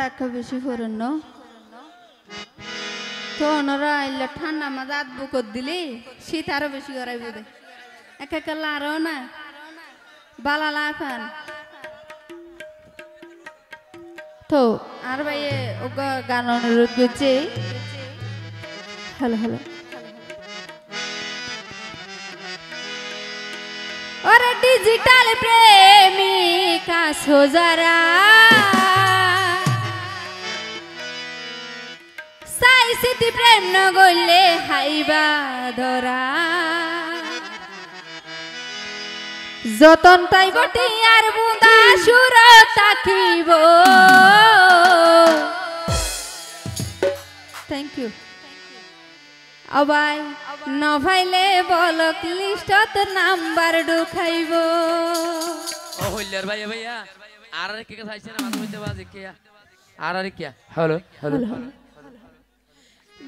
রাখা বেশি ফোরন ন তো ওনারা আইলে ঠান্ডা মাঝে আধ বুকত দিলি শীত আরো বেশি করাইব দে একা কাল্লা আরো না বালা লাফান তো আর ভাই ওগা গান অনুরোধ করছে হ্যালো হ্যালো ওরে ডিজিটাল প্রেমিকা সোজারা সাই সিটি প্রেম ন গলে হাইবা ধরা যতন তাই বটি আর বুদা সুর তাকিব থ্যাংক ইউ আবাই নভাইলে বলক লিস্টত নাম্বার ঢুকাইব ও হইলার ভাই ভাইয়া আর কে কে চাইছে না মাঝে মধ্যে বাজে কে আর কে হ্যালো হ্যালো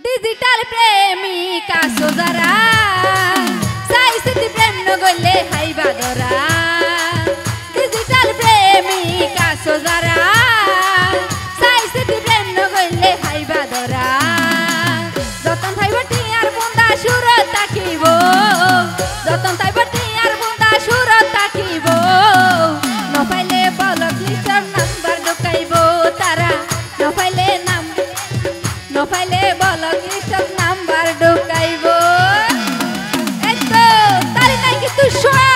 ডিজিটাল প্রেমিকা সোজারা সাই সিটি প্রেম ন গলে হাইবা ধরা ডিজিটাল প্রেমিকা সোজারা সাই সিটি প্রেম ন গলে হাইবা ধরা যতন থাইবটি আর বুন্দা সুর তাকিব যতন থাইবটি আর বুন্দা সুর তাকিব নপাইলে বলক লিস্টর নাম্বার ঢুকাইব তারা নপাইলে বলক লিস্টর নাম্বার ঢুকাইব এই তো তারি নাই কিন্তু শোয়া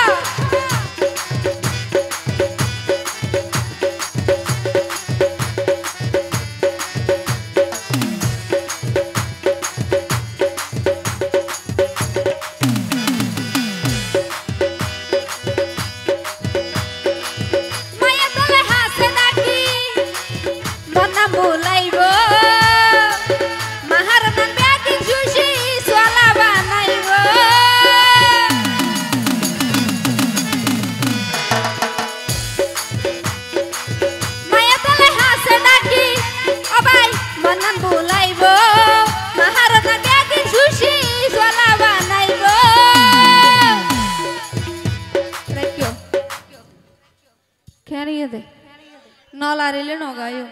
নলারিলে নগায়ো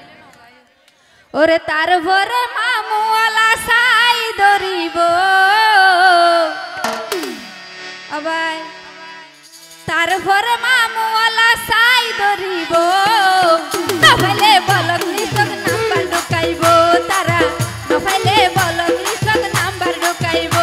ওরে তার ভরে মামুওয়ালা সাই ধরিব আবাই তার ভরে মামুওয়ালা সাই ধরিব নফাইলে বলক লিস্টক নাম্বার ঢুকাইব তারা নফাইলে বলক লিস্টক নাম্বার ঢুকাইব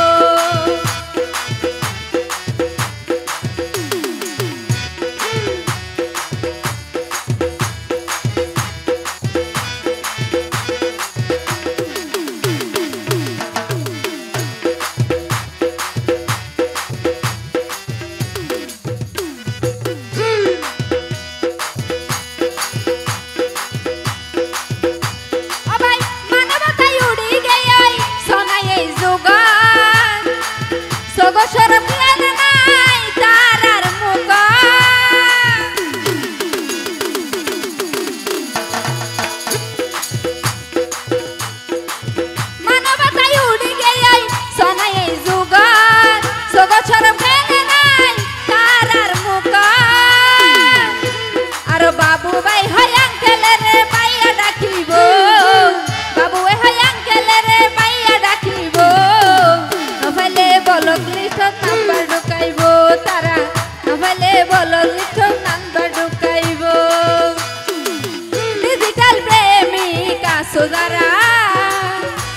সোজারা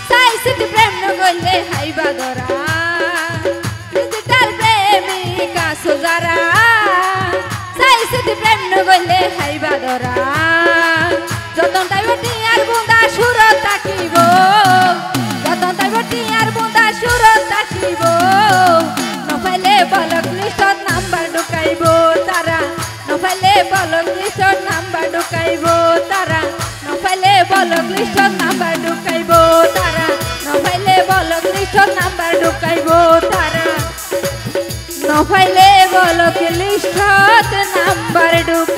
সাই সিটি প্রেম ন গলে হাইবা ধরা ডিজিটাল প্রেমিকা সোজারা সাই সিটি প্রেম ন গলে হাইবা ধরা যতন তাইবটি আর বুন্দা সুর তাকিব যতন তাইবটি আর বুন্দা সুর তাকিব নফাইলে বলক লিস্টর নাম্বার ঢুকাইব তারা নফাইলে বলক লিস্টর নাম্বার ঢুকাইব তারা নফাইলে বলক লিস্টর নাম্বার ঢুকাইব তারা নফাইলে বলক লিস্টর নাম্বার ঢুকাইব তারা নফাইলে বলক লিস্টর নাম্বার ঢুকাইব